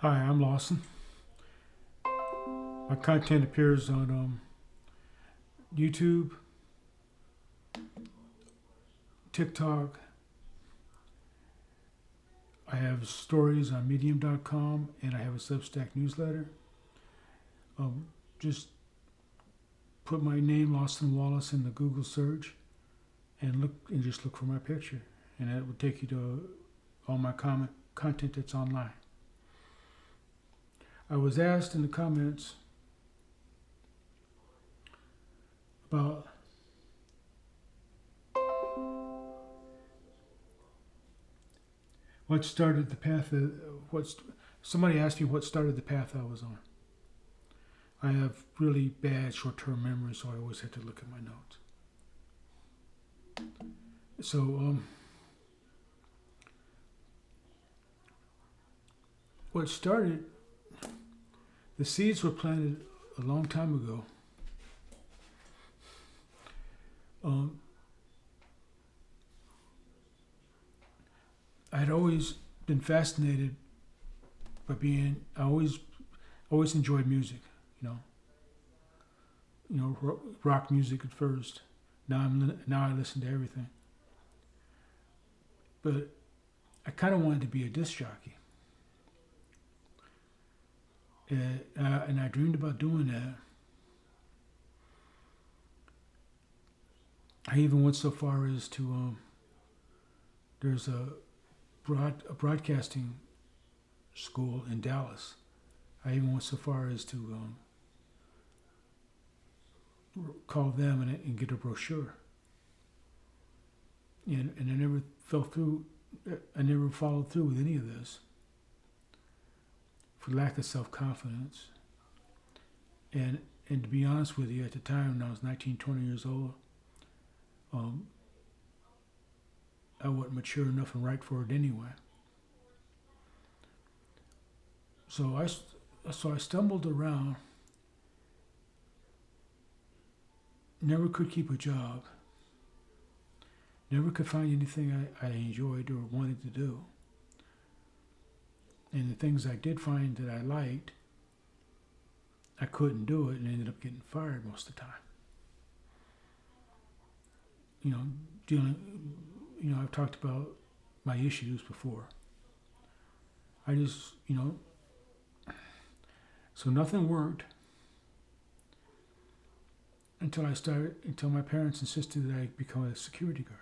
Hi, I'm Lawson. My content appears on YouTube, TikTok. I have stories on Medium.com, and I have a Substack newsletter. Um, just put my name, Lawson Wallace, in the Google search, and just look for my picture, and it will take you to all my content that's online. I was asked in the comments about what started the path. Somebody asked me what started the path I was on. I have really bad short-term memory, so I always have to look at my notes. So, what started, the seeds were planted a long time ago. I'd always been fascinated by I always enjoyed music, you know, rock music at first. Now I listen to everything. But I kind of wanted to be a disc jockey. And I dreamed about doing that. I even went so far as to there's a broadcasting school in Dallas. I even went so far as to call them and get a brochure. And I never fell through. I never followed through with any of this for lack of self-confidence. And to be honest with you, at the time when I was 19, 20 years old, I wasn't mature enough and right for it anyway. So I stumbled around, never could keep a job, never could find anything I enjoyed or wanted to do. And the things I did find that I liked, I couldn't do it and ended up getting fired most of the time. I've talked about my issues before. I just, so nothing worked until my parents insisted that I become a security guard.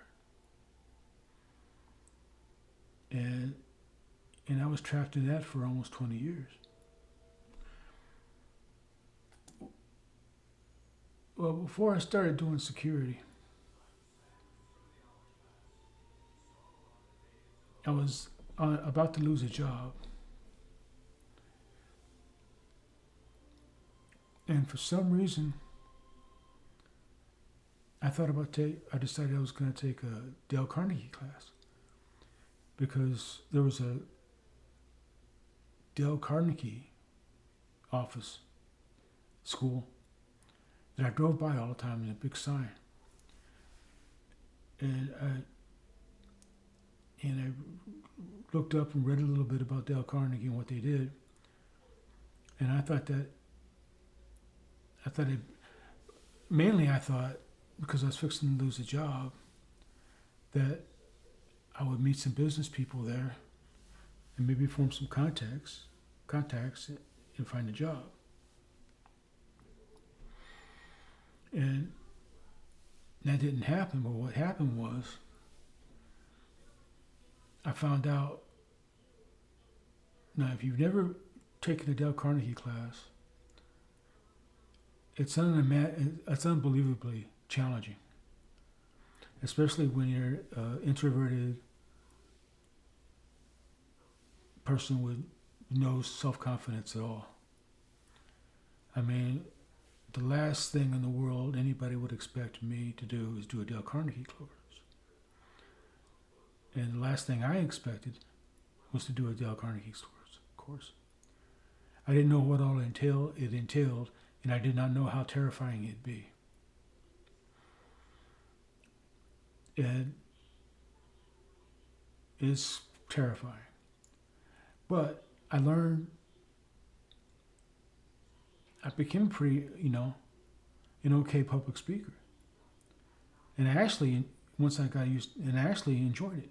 And I was trapped in that for almost 20 years. Well, before I started doing security, I was about to lose a job. And for some reason, I decided I was going to take a Dale Carnegie class because there was a Dale Carnegie office school that I drove by all the time in a big sign. And I looked up and read a little bit about Dale Carnegie and what they did. And I thought, because I was fixing to lose a job, that I would meet some business people there and maybe form some contacts and find a job. And that didn't happen, but what happened was I found out, now if you've never taken a Dale Carnegie class, it's unbelievably challenging, especially when you're an introverted person with no self-confidence at all. I mean, the last thing in the world anybody would expect me to do is do a Dale Carnegie course. And the last thing I expected was to do a Dale Carnegie course. I didn't know what all it entailed, and I did not know how terrifying it'd be. And it's terrifying. But I learned I became a pretty, an okay public speaker. And I actually, once I got used, and I actually enjoyed it.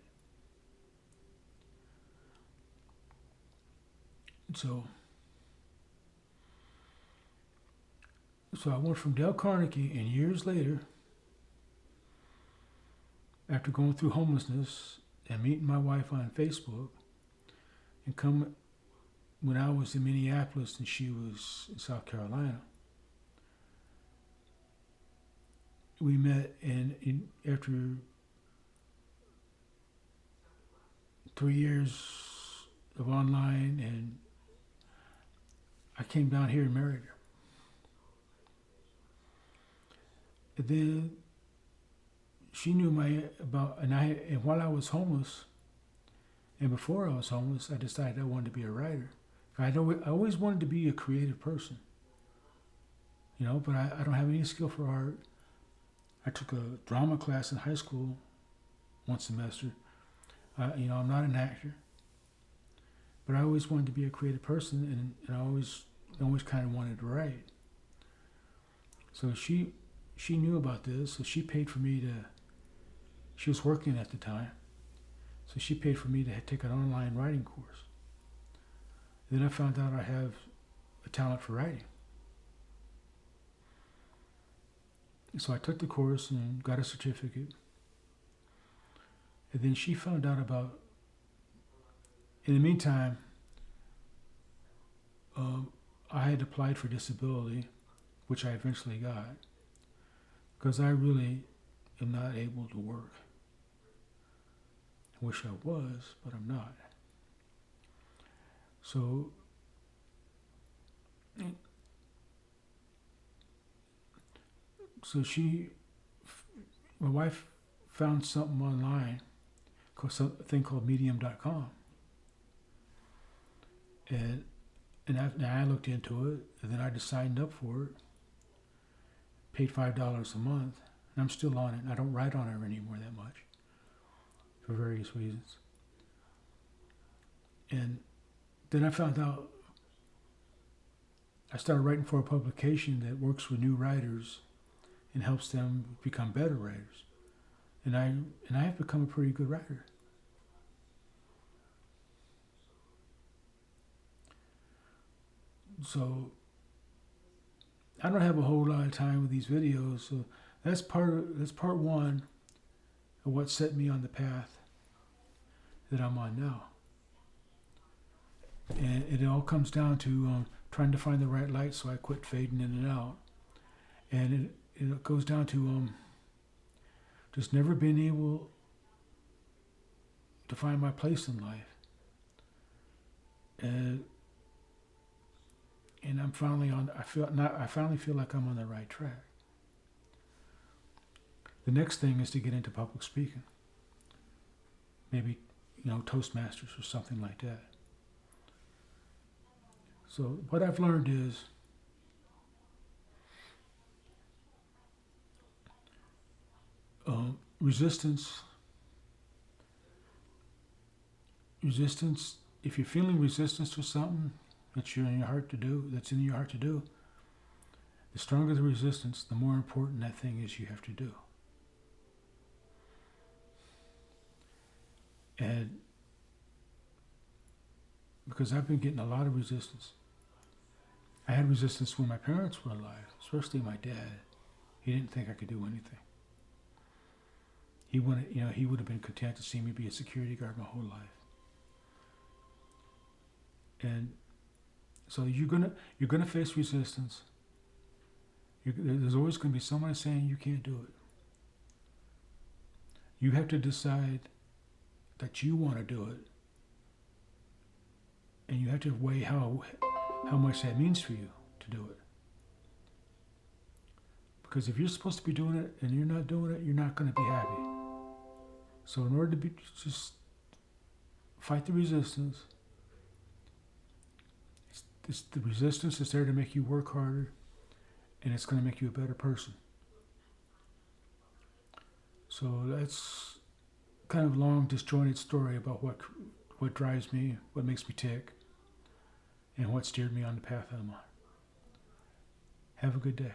So I went from Dale Carnegie, and years later, after going through homelessness and meeting my wife on Facebook, and come when I was in Minneapolis and she was in South Carolina, we met, and after 3 years of online, and I came down here and married her. And then she knew and while I was homeless, and before I was homeless, I decided I wanted to be a writer. I always wanted to be a creative person, but I don't have any skill for art. I took a drama class in high school one semester. I'm not an actor, but I always wanted to be a creative person, and I always kind of wanted to write. So she knew about this, so she paid for me to. She was working at the time, so she paid for me to take an online writing course. Then I found out I have a talent for writing. So I took the course and got a certificate. And then she found out about, in the meantime, I had applied for disability, which I eventually got, because I really am not able to work. I wish I was, but I'm not. So my wife found something online, something called Medium.com, and I looked into it, and then I just signed up for it, paid $5 a month, and I'm still on it. I don't write on it anymore that much, for various reasons. And then I found out, I started writing for a publication that works with new writers and helps them become better writers. And I have become a pretty good writer. So I don't have a whole lot of time with these videos. So that's part one of what set me on the path that I'm on now. And it all comes down to trying to find the right light, so I quit fading in and out. And it goes down to just never being able to find my place in life. And I'm finally I finally feel like I'm on the right track. The next thing is to get into public speaking. Maybe, Toastmasters or something like that. So what I've learned is resistance, if you're feeling resistance to something that's in your heart to do, the stronger the resistance, the more important that thing is you have to do. And because I've been getting a lot of resistance. I had resistance when my parents were alive, especially my dad. He didn't think I could do anything. He would have been content to see me be a security guard my whole life. And so you're gonna face resistance. There's always gonna be someone saying you can't do it. You have to decide that you want to do it, and you have to weigh how much that means for you to do it. Because if you're supposed to be doing it and you're not doing it, you're not going to be happy. So in order to just fight the resistance, the resistance is there to make you work harder, and it's going to make you a better person. So that's kind of a long, disjointed story about what drives me, what makes me tick, and what steered me on the path I'm on. Have a good day.